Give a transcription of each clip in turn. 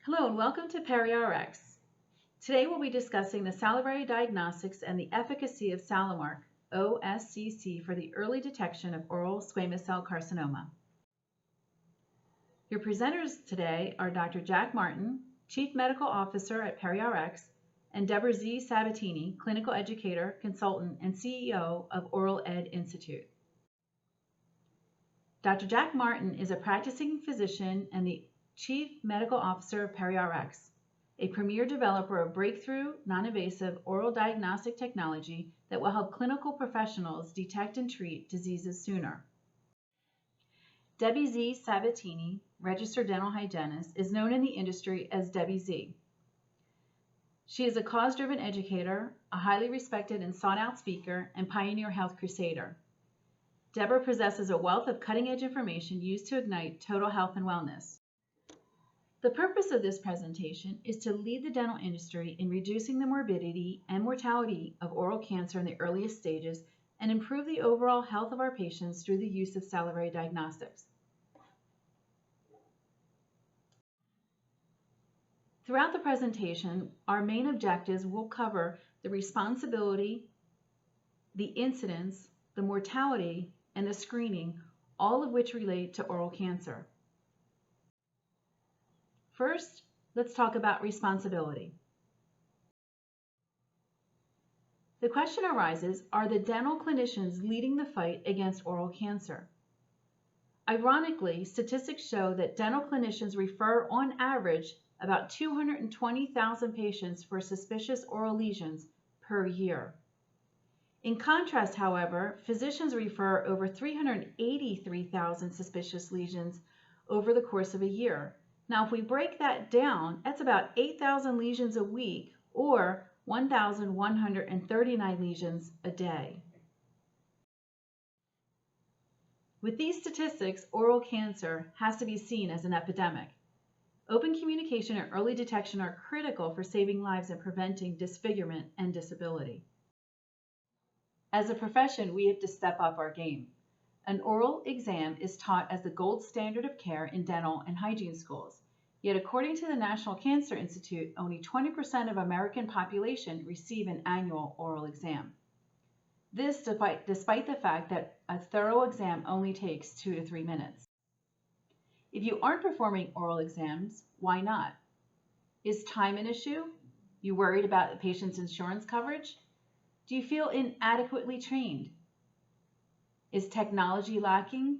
Hello and welcome to PeriRx. Today we'll be discussing the salivary diagnostics and the efficacy of SaliMark, OSCC, for the early detection of oral squamous cell carcinoma. Your presenters today are Dr. Jack Martin, Chief Medical Officer at PeriRx, and Deborah Z. Sabatini, Clinical Educator, Consultant, and CEO of Oral Ed Institute. Dr. Jack Martin is a practicing physician and the Chief Medical Officer of PeriRx, a premier developer of breakthrough, non-invasive oral diagnostic technology that will help clinical professionals detect and treat diseases sooner. Debbie Z. Sabatini, registered dental hygienist, is known in the industry as Debbie Z. She is a cause-driven educator, a highly respected and sought-out speaker, and pioneer health crusader. Deborah possesses a wealth of cutting-edge information used to ignite total health and wellness. The purpose of this presentation is to lead the dental industry in reducing the morbidity and mortality of oral cancer in the earliest stages and improve the overall health of our patients through the use of salivary diagnostics. Throughout the presentation, our main objectives will cover the responsibility, the incidence, the mortality, and the screening, all of which relate to oral cancer. First, let's talk about responsibility. The question arises, are the dental clinicians leading the fight against oral cancer? Ironically, statistics show that dental clinicians refer on average about 220,000 patients for suspicious oral lesions per year. In contrast, however, physicians refer over 383,000 suspicious lesions over the course of a year. Now, if we break that down, that's about 8,000 lesions a week or 1,139 lesions a day. With these statistics, oral cancer has to be seen as an epidemic. Open communication and early detection are critical for saving lives and preventing disfigurement and disability. As a profession, we have to step up our game. An oral exam is taught as the gold standard of care in dental and hygiene schools. Yet according to the National Cancer Institute, only 20% of American population receive an annual oral exam. This despite the fact that a thorough exam only takes 2 to 3 minutes. If you aren't performing oral exams, why not? Is time an issue? You worried about the patient's insurance coverage? Do you feel inadequately trained? Is technology lacking?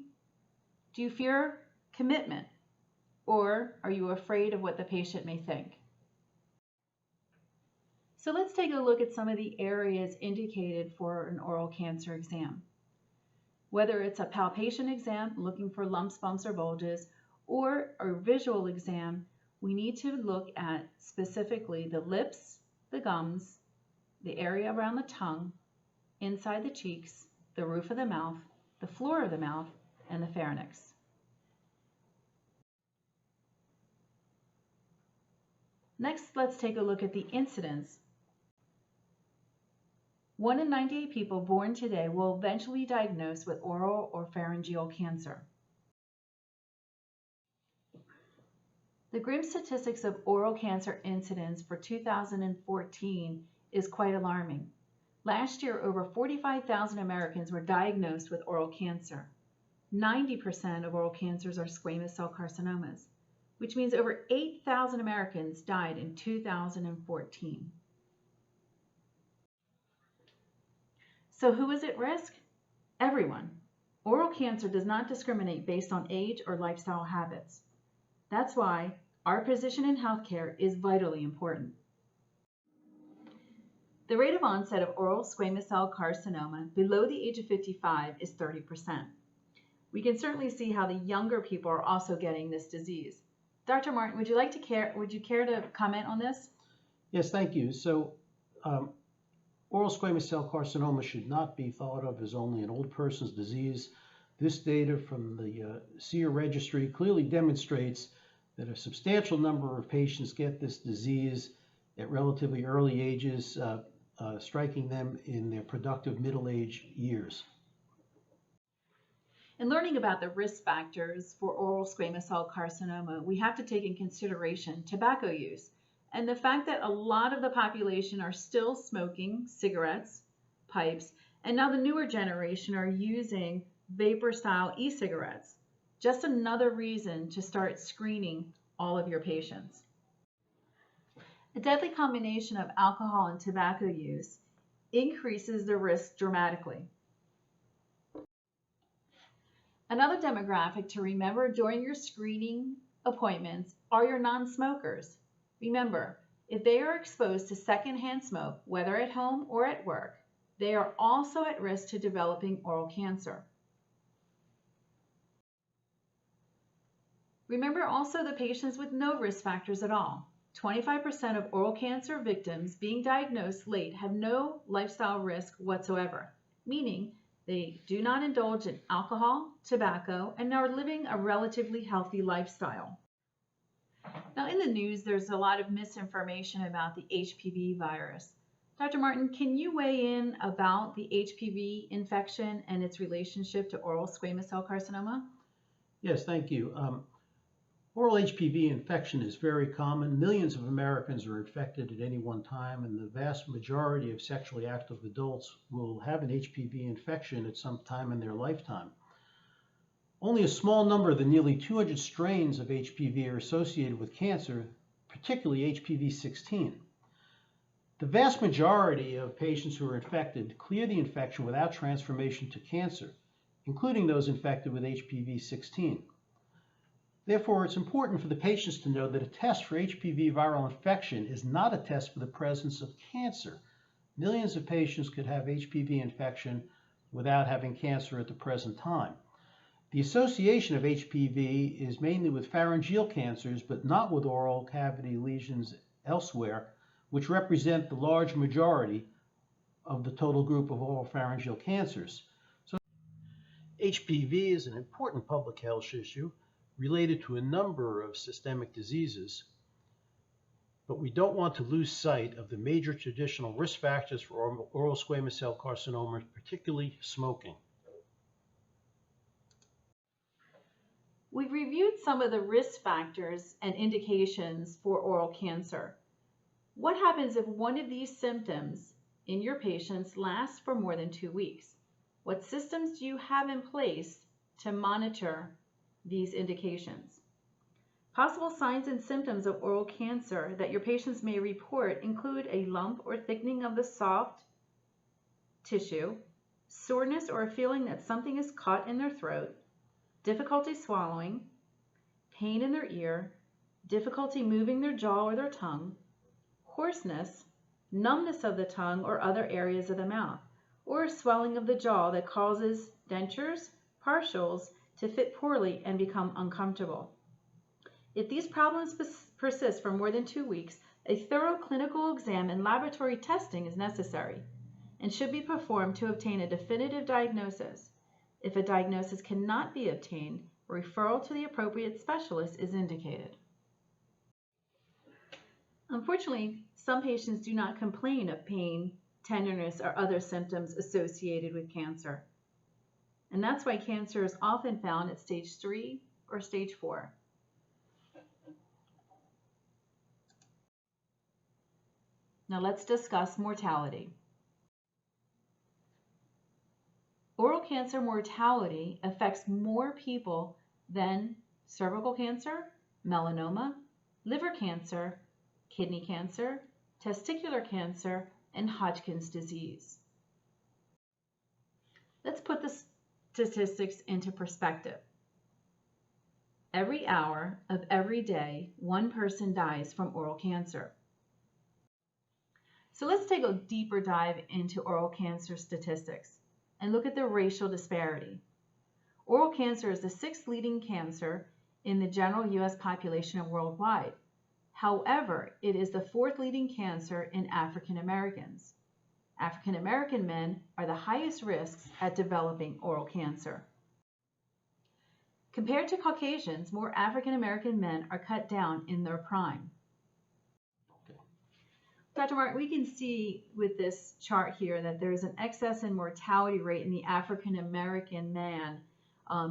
Do you fear commitment? Or are you afraid of what the patient may think? So let's take a look at some of the areas indicated for an oral cancer exam. Whether it's a palpation exam, looking for lumps, bumps, or bulges, or a visual exam, we need to look at specifically the lips, the gums, the area around the tongue, inside the cheeks, the roof of the mouth, the floor of the mouth, and the pharynx. Next, let's take a look at the incidence. 1 in 98 people born today will eventually be diagnosed with oral or pharyngeal cancer. The grim statistics of oral cancer incidence for 2014 is quite alarming. Last year, over 45,000 Americans were diagnosed with oral cancer. 90% of oral cancers are squamous cell carcinomas, which means over 8,000 Americans died in 2014. So who is at risk? Everyone. Oral cancer does not discriminate based on age or lifestyle habits. That's why our position in healthcare is vitally important. The rate of onset of oral squamous cell carcinoma below the age of 55 is 30%. We can certainly see how the younger people are also getting this disease. Dr. Martin, would you care to comment on this? Yes, thank you. So, oral squamous cell carcinoma should not be thought of as only an old person's disease. This data from the SEER registry clearly demonstrates that a substantial number of patients get this disease at relatively early ages, striking them in their productive middle-age years. In learning about the risk factors for oral squamous cell carcinoma, we have to take in consideration tobacco use and the fact that a lot of the population are still smoking cigarettes, pipes, and now the newer generation are using vapor-style e-cigarettes. Just another reason to start screening all of your patients. A deadly combination of alcohol and tobacco use increases the risk dramatically. Another demographic to remember during your screening appointments are your non-smokers. Remember, if they are exposed to secondhand smoke, whether at home or at work, they are also at risk to developing oral cancer. Remember also the patients with no risk factors at all. 25% of oral cancer victims being diagnosed late have no lifestyle risk whatsoever, meaning they do not indulge in alcohol, tobacco, and are living a relatively healthy lifestyle. Now, in the news, there's a lot of misinformation about the HPV virus. Dr. Martin, can you weigh in about the HPV infection and its relationship to oral squamous cell carcinoma? Yes, thank you. Oral HPV infection is very common. Millions of Americans are infected at any one time, and the vast majority of sexually active adults will have an HPV infection at some time in their lifetime. Only a small number of the nearly 200 strains of HPV are associated with cancer, particularly HPV-16. The vast majority of patients who are infected clear the infection without transformation to cancer, including those infected with HPV-16. Therefore, it's important for the patients to know that a test for HPV viral infection is not a test for the presence of cancer. Millions of patients could have HPV infection without having cancer at the present time. The association of HPV is mainly with pharyngeal cancers, but not with oral cavity lesions elsewhere, which represent the large majority of the total group of oral pharyngeal cancers. So HPV is an important public health issue related to a number of systemic diseases, but we don't want to lose sight of the major traditional risk factors for oral squamous cell carcinoma, particularly smoking. We've reviewed some of the risk factors and indications for oral cancer. What happens if one of these symptoms in your patients lasts for more than 2 weeks? What systems do you have in place to monitor these indications? Possible signs and symptoms of oral cancer that your patients may report include a lump or thickening of the soft tissue, soreness or a feeling that something is caught in their throat, difficulty swallowing, pain in their ear, difficulty moving their jaw or their tongue, hoarseness, numbness of the tongue or other areas of the mouth, or a swelling of the jaw that causes dentures, partials to fit poorly and become uncomfortable. If these problems persist for more than 2 weeks, a thorough clinical exam and laboratory testing is necessary and should be performed to obtain a definitive diagnosis. If a diagnosis cannot be obtained, referral to the appropriate specialist is indicated. Unfortunately, some patients do not complain of pain, tenderness, or other symptoms associated with cancer. And that's why cancer is often found at stage 3 or stage 4. Now let's discuss mortality. Oral cancer mortality affects more people than cervical cancer, melanoma, liver cancer, kidney cancer, testicular cancer, and Hodgkin's disease. Let's put the statistics into perspective. Every hour of every day, one person dies from oral cancer. So let's take a deeper dive into oral cancer statistics and look at the racial disparity. Oral cancer is the 6th leading cancer in the general U.S. population and worldwide. However, it is the 4th leading cancer in African Americans. African American men are the highest risks at developing oral cancer. Compared to Caucasians, more African American men are cut down in their prime. Dr. Martin, we can see with this chart here that there is an excess in mortality rate in the African American man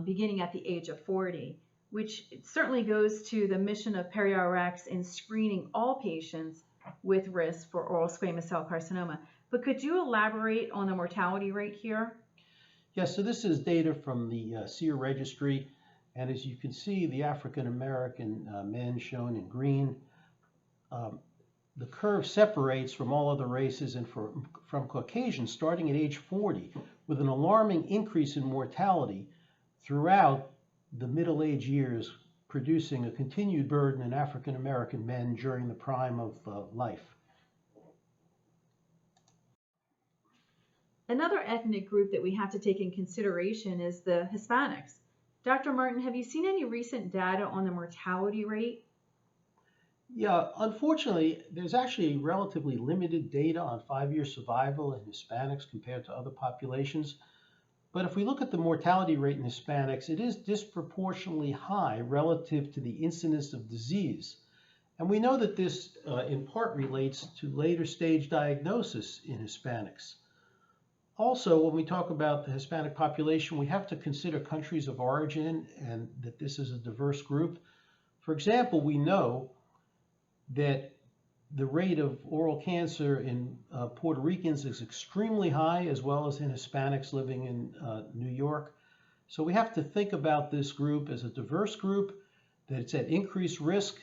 beginning at the age of 40, which certainly goes to the mission of PeriRx in screening all patients with risk for oral squamous cell carcinoma. But could you elaborate on the mortality rate here? Yes, so this is data from the SEER registry, and as you can see, the African American men shown in green, the curve separates from all other races and from Caucasians starting at age 40, with an alarming increase in mortality throughout the middle age years, producing a continued burden in African American men during the prime of life. Another ethnic group that we have to take in consideration is the Hispanics. Dr. Martin, have you seen any recent data on the mortality rate? Yeah, unfortunately, there's actually relatively limited data on 5-year survival in Hispanics compared to other populations. But if we look at the mortality rate in Hispanics, it is disproportionately high relative to the incidence of disease. And we know that this in part relates to later stage diagnosis in Hispanics. Also, when we talk about the Hispanic population, we have to consider countries of origin and that this is a diverse group. For example, we know that the rate of oral cancer in Puerto Ricans is extremely high, as well as in Hispanics living in New York. So we have to think about this group as a diverse group, that it's at increased risk,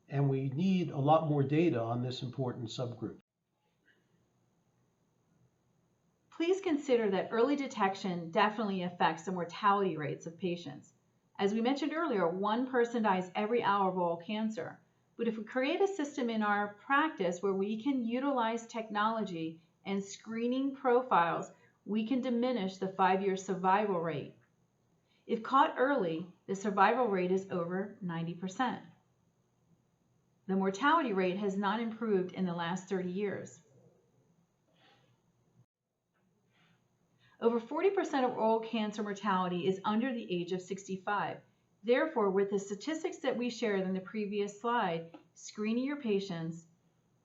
and we need a lot more data on this important subgroup. Please consider that early detection definitely affects the mortality rates of patients. As we mentioned earlier, one person dies every hour of oral cancer. But if we create a system in our practice where we can utilize technology and screening profiles, we can diminish the 5-year survival rate. If caught early, the survival rate is over 90%. The mortality rate has not improved in the last 30 years. Over 40% of oral cancer mortality is under the age of 65. Therefore, with the statistics that we shared in the previous slide, screening your patients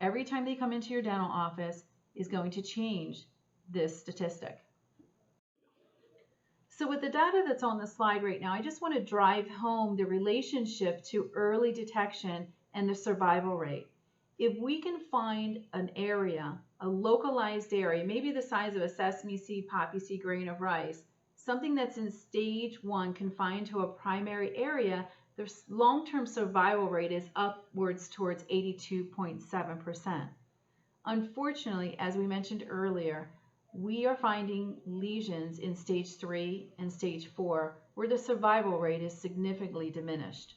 every time they come into your dental office is going to change this statistic. So with the data that's on the slide right now, I just want to drive home the relationship to early detection and the survival rate. If we can find an area, a localized area, maybe the size of a sesame seed, poppy seed grain of rice, something that's in stage 1 confined to a primary area, the long-term survival rate is upwards towards 82.7%. Unfortunately, as we mentioned earlier, we are finding lesions in stage 3 and stage 4 where the survival rate is significantly diminished.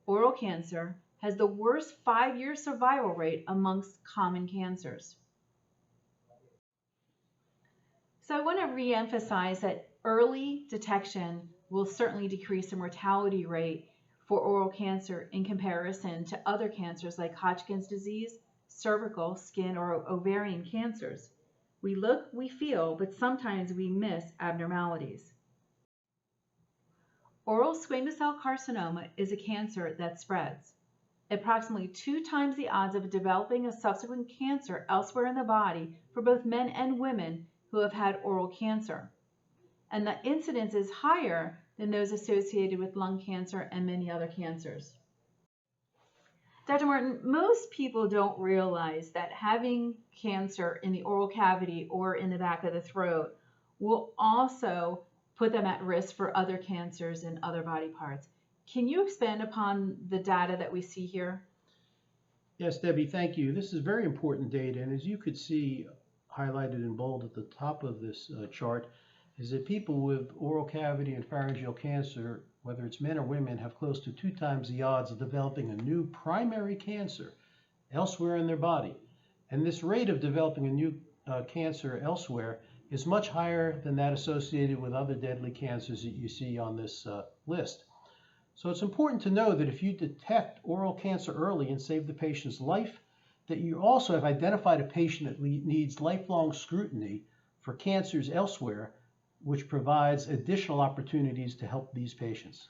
Oral cancer has the worst 5-year survival rate amongst common cancers. So I want to re-emphasize that early detection will certainly decrease the mortality rate for oral cancer in comparison to other cancers like Hodgkin's disease, cervical, skin, or ovarian cancers. We look, we feel, but sometimes we miss abnormalities. Oral squamous cell carcinoma is a cancer that spreads. Approximately 2 times the odds of developing a subsequent cancer elsewhere in the body for both men and women who have had oral cancer. And the incidence is higher than those associated with lung cancer and many other cancers. Dr. Martin, most people don't realize that having cancer in the oral cavity or in the back of the throat will also put them at risk for other cancers in other body parts. Can you expand upon the data that we see here? Yes, Debbie, thank you. This is very important data, and as you could see highlighted in bold at the top of this chart, is that people with oral cavity and pharyngeal cancer, whether it's men or women, have close to 2 times the odds of developing a new primary cancer elsewhere in their body. And this rate of developing a new cancer elsewhere is much higher than that associated with other deadly cancers that you see on this list. So it's important to know that if you detect oral cancer early and save the patient's life, that you also have identified a patient that needs lifelong scrutiny for cancers elsewhere, which provides additional opportunities to help these patients.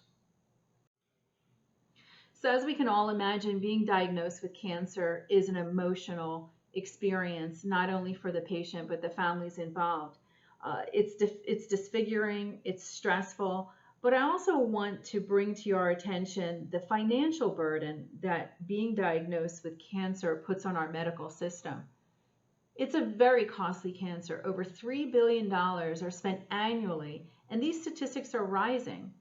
So as we can all imagine, being diagnosed with cancer is an emotional experience, not only for the patient, but the families involved. It's disfiguring, it's stressful, but I also want to bring to your attention the financial burden that being diagnosed with cancer puts on our medical system. It's a very costly cancer. Over $3 billion are spent annually, and these statistics are rising.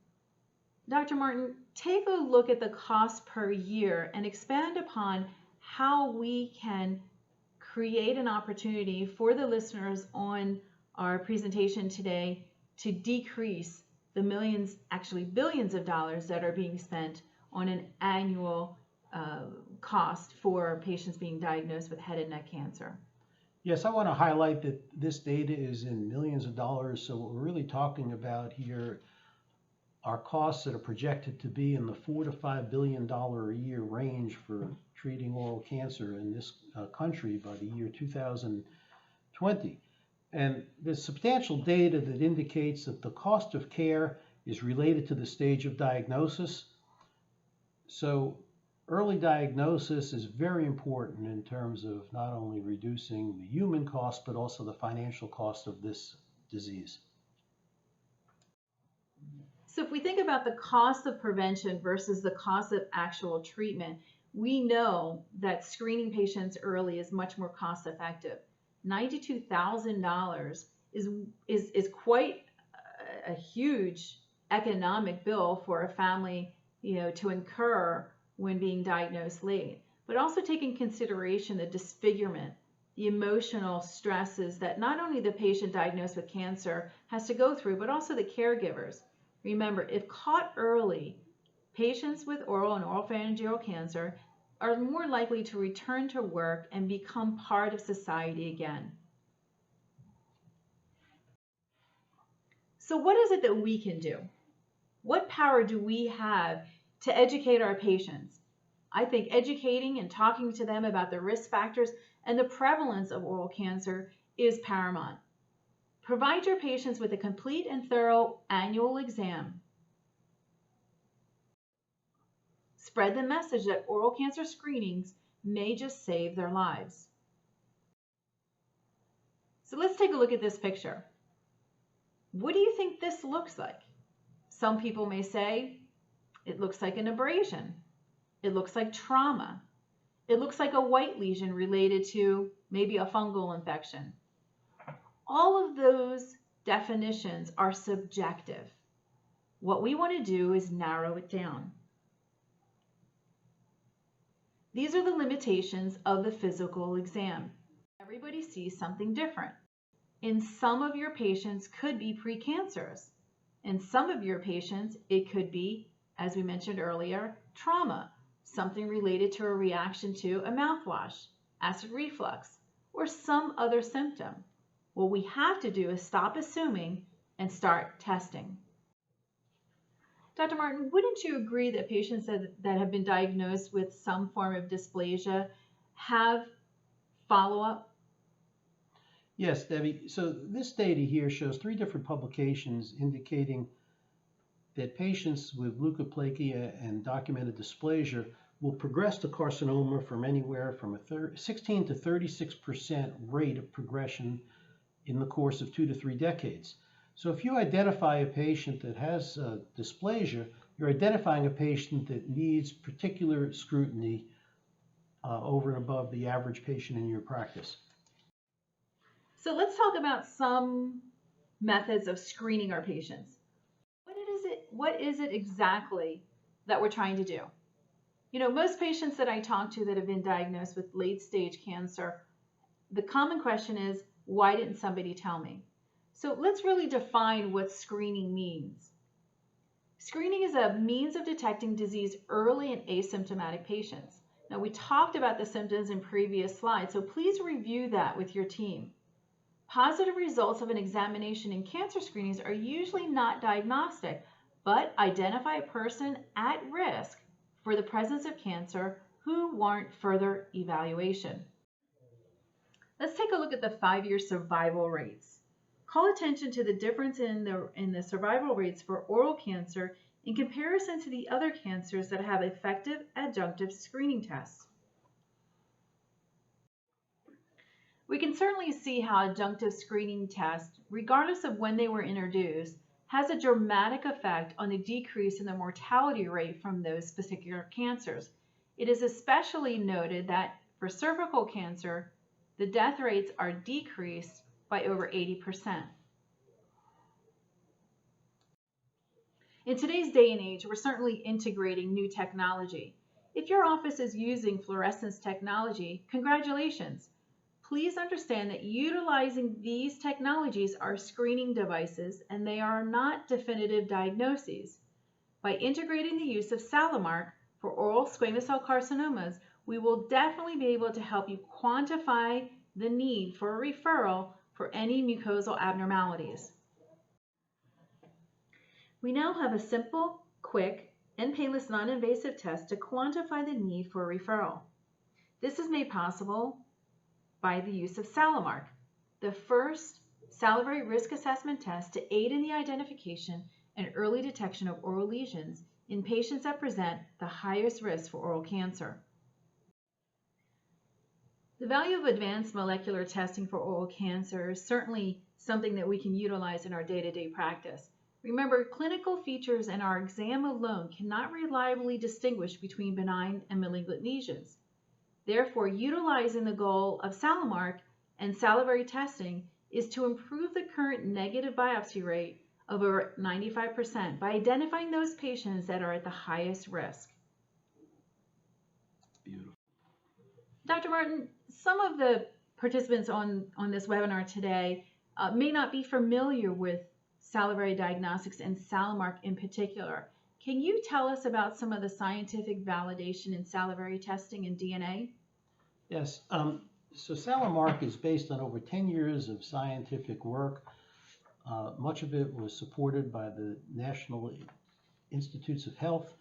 Dr. Martin, take a look at the cost per year and expand upon how we can create an opportunity for the listeners on our presentation today to decrease the millions, actually billions of dollars that are being spent on an annual cost for patients being diagnosed with head and neck cancer. Yes, I want to highlight that this data is in millions of dollars. So what we're really talking about here are costs that are projected to be in the $4 to $5 billion a year range for treating oral cancer in this country by the year 2020. And there's substantial data that indicates that the cost of care is related to the stage of diagnosis. So early diagnosis is very important in terms of not only reducing the human cost, but also the financial cost of this disease. So if we think about the cost of prevention versus the cost of actual treatment, we know that screening patients early is much more cost effective. $92,000 is quite a huge economic bill for a family, to incur when being diagnosed late. But also take in consideration the disfigurement, the emotional stresses that not only the patient diagnosed with cancer has to go through, but also the caregivers. Remember, if caught early, patients with oral and oropharyngeal cancer are more likely to return to work and become part of society again. So what is it that we can do? What power do we have to educate our patients? I think educating and talking to them about the risk factors and the prevalence of oral cancer is paramount. Provide your patients with a complete and thorough annual exam. Spread the message that oral cancer screenings may just save their lives. So let's take a look at this picture. What do you think this looks like? Some people may say it looks like an abrasion. It looks like trauma. It looks like a white lesion related to maybe a fungal infection. All of those definitions are subjective. What we want to do is narrow it down. These are the limitations of the physical exam. Everybody sees something different. In some of your patients could be precancerous. In some of your patients, it could be, as we mentioned earlier, trauma, something related to a reaction to a mouthwash, acid reflux, or some other symptom. What we have to do is stop assuming and start testing. Dr. Martin, wouldn't you agree that patients that have been diagnosed with some form of dysplasia have follow-up? Yes, Debbie. So this data here shows 3 different publications indicating that patients with leukoplakia and documented dysplasia will progress to carcinoma from anywhere from a 16 to 36% rate of progression in the course of 2 to 3 decades. So if you identify a patient that has dysplasia, you're identifying a patient that needs particular scrutiny over and above the average patient in your practice. So let's talk about some methods of screening our patients. What is it exactly that we're trying to do? Most patients that I talk to that have been diagnosed with late stage cancer, the common question is, why didn't somebody tell me? So let's really define what screening means. Screening is a means of detecting disease early in asymptomatic patients. Now, we talked about the symptoms in previous slides, so please review that with your team. Positive results of an examination in cancer screenings are usually not diagnostic, but identify a person at risk for the presence of cancer who warrant further evaluation. Let's take a look at the 5-year survival rates. Call attention to the difference in the survival rates for oral cancer in comparison to the other cancers that have effective adjunctive screening tests. We can certainly see how adjunctive screening tests, regardless of when they were introduced, has a dramatic effect on the decrease in the mortality rate from those particular cancers. It is especially noted that for cervical cancer, the death rates are decreased by over 80%. In today's day and age, we're certainly integrating new technology. If your office is using fluorescence technology, congratulations. Please understand that utilizing these technologies are screening devices and they are not definitive diagnoses. By integrating the use of SaliMark for oral squamous cell carcinomas, we will definitely be able to help you quantify the need for a referral for any mucosal abnormalities. We now have a simple, quick, and painless non-invasive test to quantify the need for a referral. This is made possible by the use of SaliMark, the first salivary risk assessment test to aid in the identification and early detection of oral lesions in patients that present the highest risk for oral cancer. The value of advanced molecular testing for oral cancer is certainly something that we can utilize in our day-to-day practice. Remember, clinical features in our exam alone cannot reliably distinguish between benign and malignant lesions. Therefore, utilizing the goal of SaliMark and salivary testing is to improve the current negative biopsy rate of over 95% by identifying those patients that are at the highest risk. Beautiful. Dr. Martin, some of the participants on this webinar today may not be familiar with salivary diagnostics and SaliMark in particular. Can you tell us about some of the scientific validation in salivary testing and DNA? Yes. So SaliMark is based on over 10 years of scientific work. Much of it was supported by the National Institutes of Health.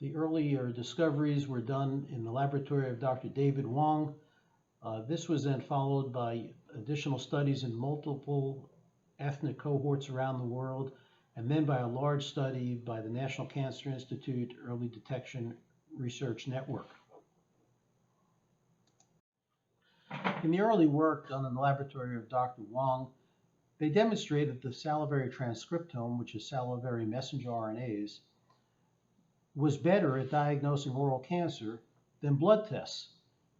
The earlier discoveries were done in the laboratory of Dr. David Wong. This was then followed by additional studies in multiple ethnic cohorts around the world, and then by a large study by the National Cancer Institute Early Detection Research Network. In the early work done in the laboratory of Dr. Wong, they demonstrated the salivary transcriptome, which is salivary messenger RNAs, was better at diagnosing oral cancer than blood tests.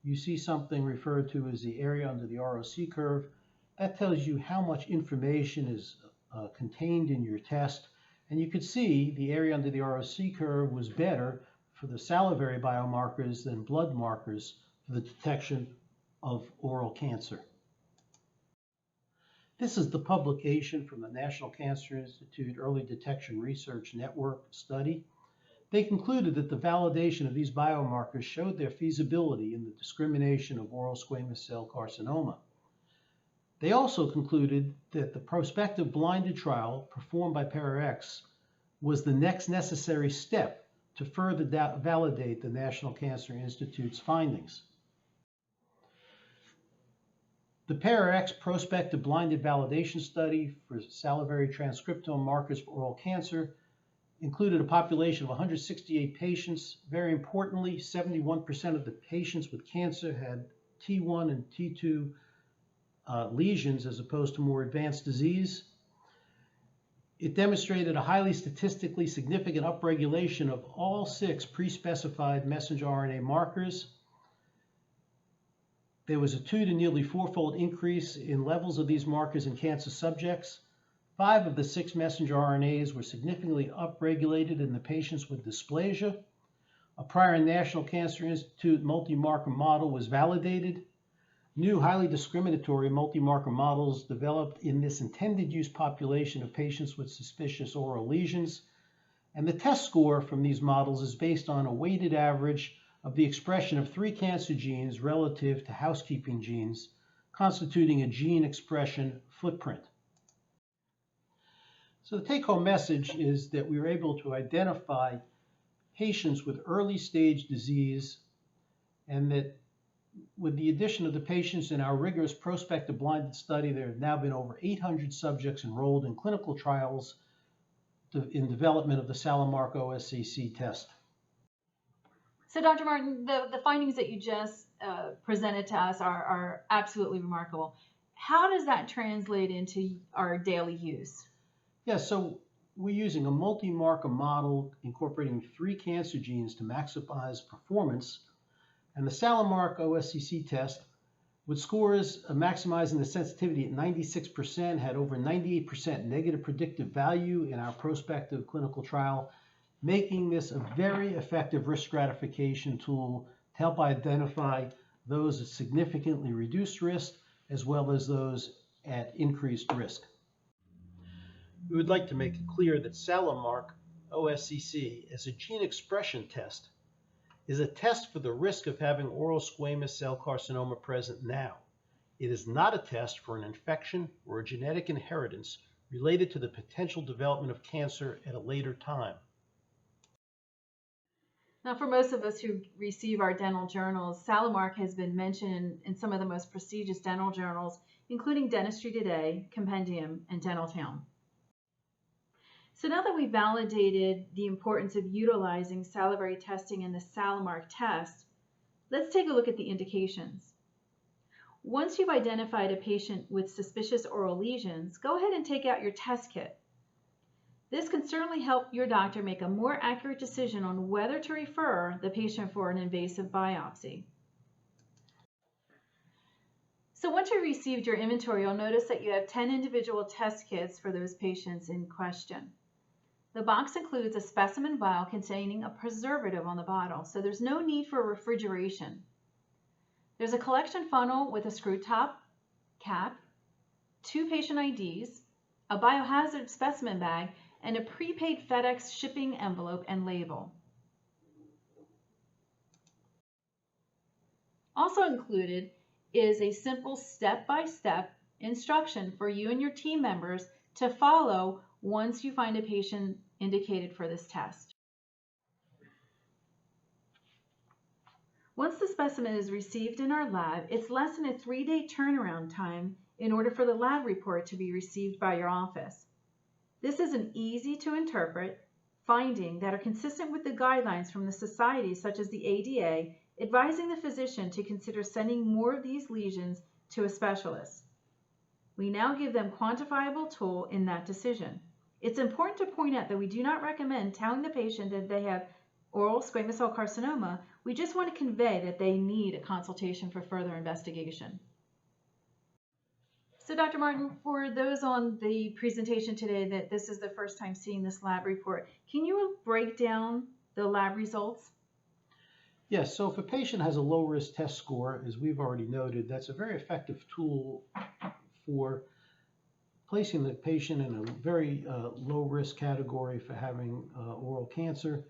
You see something referred to as the area under the ROC curve. That tells you how much information is contained in your test. And you could see the area under the ROC curve was better for the salivary biomarkers than blood markers for the detection of oral cancer. This is the publication from the National Cancer Institute Early Detection Research Network study. They concluded that the validation of these biomarkers showed their feasibility in the discrimination of oral squamous cell carcinoma. They also concluded that the prospective blinded trial performed by ParaX was the next necessary step to further validate the National Cancer Institute's findings. The ParaX prospective blinded validation study for salivary transcriptome markers for oral cancer included a population of 168 patients. Very importantly, 71% of the patients with cancer had T1 and T2 lesions as opposed to more advanced disease. It demonstrated a highly statistically significant upregulation of all 6 pre-specified messenger RNA markers. There was a 2 to nearly 4-fold increase in levels of these markers in cancer subjects. 5 of the 6 messenger RNAs were significantly upregulated in the patients with dysplasia. A prior National Cancer Institute multi-marker model was validated. New highly discriminatory multi-marker models developed in this intended use population of patients with suspicious oral lesions. And the test score from these models is based on a weighted average of the expression of 3 cancer genes relative to housekeeping genes, constituting a gene expression footprint. So the take-home message is that we were able to identify patients with early stage disease, and that with the addition of the patients in our rigorous prospective blinded study, there have now been over 800 subjects enrolled in clinical trials in development of the SaliMark OSCC test. So Dr. Martin, the findings that you just presented to us are absolutely remarkable. How does that translate into our daily use? Yeah, so we're using a multi-marker model incorporating 3 cancer genes to maximize performance, and the SaliMark OSCC test with scores maximizing the sensitivity at 96% had over 98% negative predictive value in our prospective clinical trial, making this a very effective risk stratification tool to help identify those at significantly reduced risk as well as those at increased risk. We would like to make it clear that SaliMark OSCC as a gene expression test is a test for the risk of having oral squamous cell carcinoma present now. It is not a test for an infection or a genetic inheritance related to the potential development of cancer at a later time. Now, for most of us who receive our dental journals, SaliMark has been mentioned in some of the most prestigious dental journals, including Dentistry Today, Compendium, and Dental Town. So now that we've validated the importance of utilizing salivary testing in the SaliMark test, let's take a look at the indications. Once you've identified a patient with suspicious oral lesions, go ahead and take out your test kit. This can certainly help your doctor make a more accurate decision on whether to refer the patient for an invasive biopsy. So once you received your inventory, you'll notice that you have 10 individual test kits for those patients in question. The box includes a specimen vial containing a preservative on the bottle, so there's no need for refrigeration. There's a collection funnel with a screw top, cap, 2 patient IDs, a biohazard specimen bag, and a prepaid FedEx shipping envelope and label. Also included is a simple step-by-step instruction for you and your team members to follow once you find a patient indicated for this test. Once the specimen is received in our lab, it's less than a 3-day turnaround time in order for the lab report to be received by your office. This is an easy to interpret finding that are consistent with the guidelines from the societies such as the ADA, advising the physician to consider sending more of these lesions to a specialist. We now give them quantifiable tool in that decision. It's important to point out that we do not recommend telling the patient that they have oral squamous cell carcinoma. We just want to convey that they need a consultation for further investigation. So Dr. Martin, for those on the presentation today that this is the first time seeing this lab report, can you break down the lab results? Yes, so if a patient has a low-risk test score, as we've already noted, that's a very effective tool for placing the patient in a very low-risk category for having oral cancer.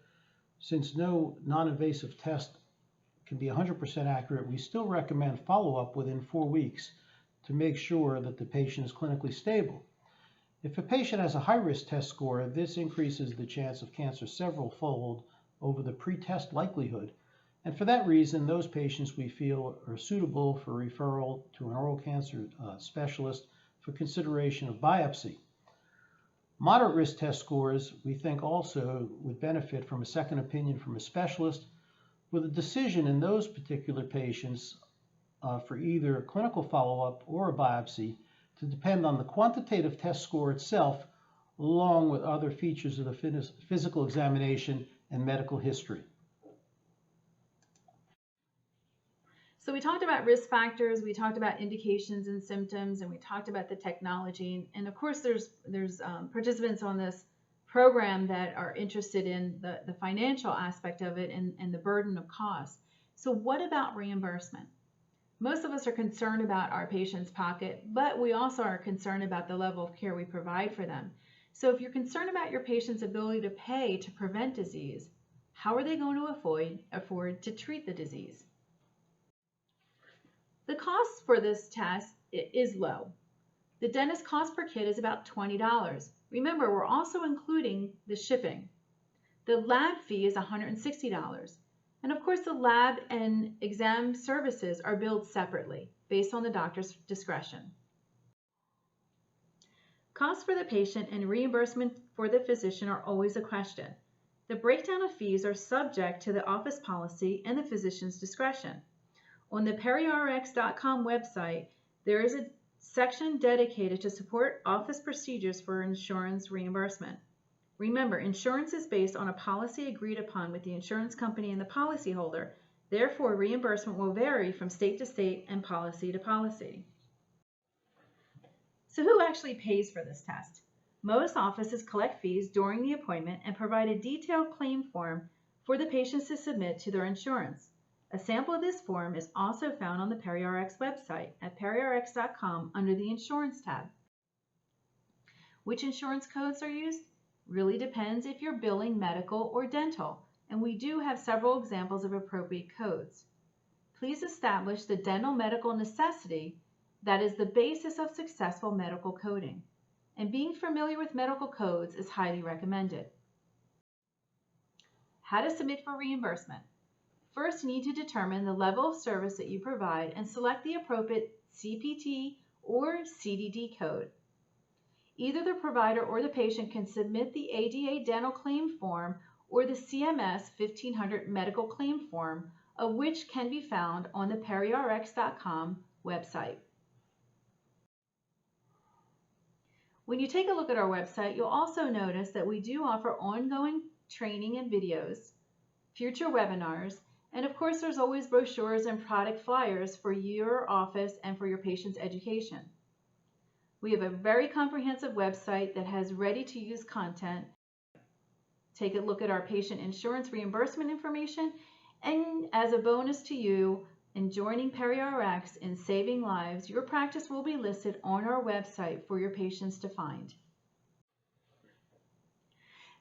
Since no non-invasive test can be 100% accurate, we still recommend follow-up within 4 weeks to make sure that the patient is clinically stable. If a patient has a high-risk test score, this increases the chance of cancer several-fold over the pre-test likelihood. And for that reason, those patients we feel are suitable for referral to an oral cancer specialist for consideration of biopsy. Moderate risk test scores we think also would benefit from a second opinion from a specialist, with a decision in those particular patients for either clinical follow-up or a biopsy to depend on the quantitative test score itself, along with other features of the physical examination and medical history. So we talked about risk factors, we talked about indications and symptoms, and we talked about the technology. And of course, there's participants on this program that are interested in the financial aspect of it and the burden of cost. So what about reimbursement? Most of us are concerned about our patient's pocket, but we also are concerned about the level of care we provide for them. So if you're concerned about your patient's ability to pay to prevent disease, how are they going to afford to treat the disease? The cost for this test is low. The dentist cost per kit is about $20. Remember, we're also including the shipping. The lab fee is $160. And of course, the lab and exam services are billed separately based on the doctor's discretion. Costs for the patient and reimbursement for the physician are always a question. The breakdown of fees are subject to the office policy and the physician's discretion. On the perirx.com website, there is a section dedicated to support office procedures for insurance reimbursement. Remember, insurance is based on a policy agreed upon with the insurance company and the policyholder. Therefore, reimbursement will vary from state to state and policy to policy. So who actually pays for this test? Most offices collect fees during the appointment and provide a detailed claim form for the patients to submit to their insurance. A sample of this form is also found on the PeriRx website at perirx.com under the Insurance tab. Which insurance codes are used? Really depends if you're billing medical or dental, and we do have several examples of appropriate codes. Please establish the dental medical necessity that is the basis of successful medical coding, and being familiar with medical codes is highly recommended. How to submit for reimbursement. First, you need to determine the level of service that you provide and select the appropriate CPT or CDD code. Either the provider or the patient can submit the ADA dental claim form or the CMS 1500 medical claim form, of which can be found on the perirx.com website. When you take a look at our website, you'll also notice that we do offer ongoing training and videos, future webinars, and of course there's always brochures and product flyers for your office and for your patient's education. We have a very comprehensive website that has ready-to-use content. Take a look at our patient insurance reimbursement information, and as a bonus to you in joining PeriRx in saving lives, your practice will be listed on our website for your patients to find.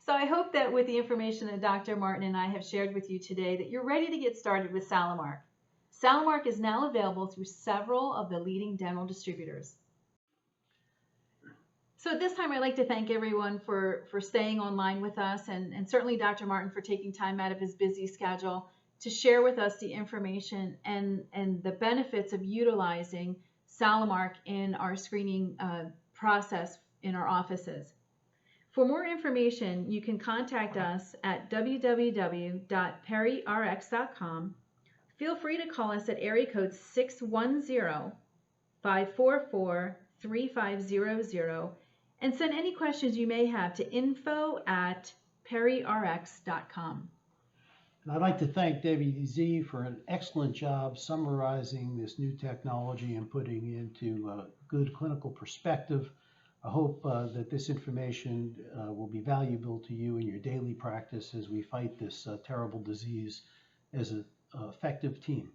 So I hope that with the information that Dr. Martin and I have shared with you today, that you're ready to get started with SaliMark. SaliMark is now available through several of the leading dental distributors. So at this time, I'd like to thank everyone for staying online with us, and certainly Dr. Martin for taking time out of his busy schedule to share with us the information and the benefits of utilizing SaliMark in our screening process in our offices. For more information, you can contact us at www.perirx.com. Feel free to call us at area code 610-544-3500 and send any questions you may have to info@perirx.com. And I'd like to thank Debbie Z for an excellent job summarizing this new technology and putting it into good clinical perspective. I hope that this information will be valuable to you in your daily practice as we fight this terrible disease as an effective team.